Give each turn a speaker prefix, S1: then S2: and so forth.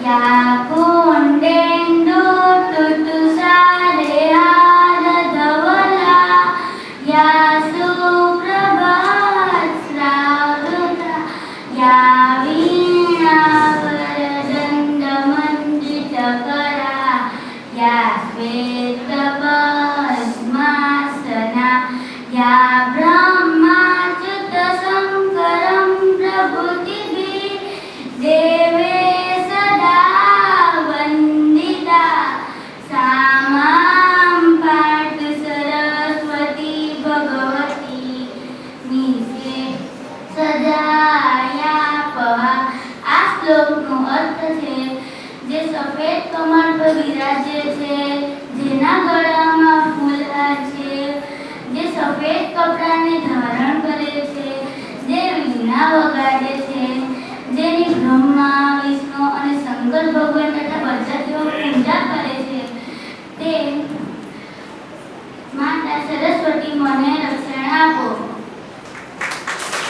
S1: या कोंडेंदू तुटुसारे आरधवला या सुप्रभात श्रावृता या वीणावरदंड मंडितकरा या श्वेतपद्मासना या ब्रह्माच्युत शंकरं प्रभुतिभिः देवे सदा वन्दिता सा मां पातु सरस्वती भगवती निसे सजायापहा। આ શ્લોકનો અર્થ છે જે સફેદ કમળ પર બિરાજે છે, જેના ગળામાં ફૂલહાર છે, જે સફેદ કપડાને ધારણ કરે છે, જે વીણા વગાડે છે, જેની બ્રહ્મા વિષ્ણુ અને શંકર ભગવાન તથા પ્રજાતિઓ પૂજા કરે છે, તે માતા સરસ્વતી મને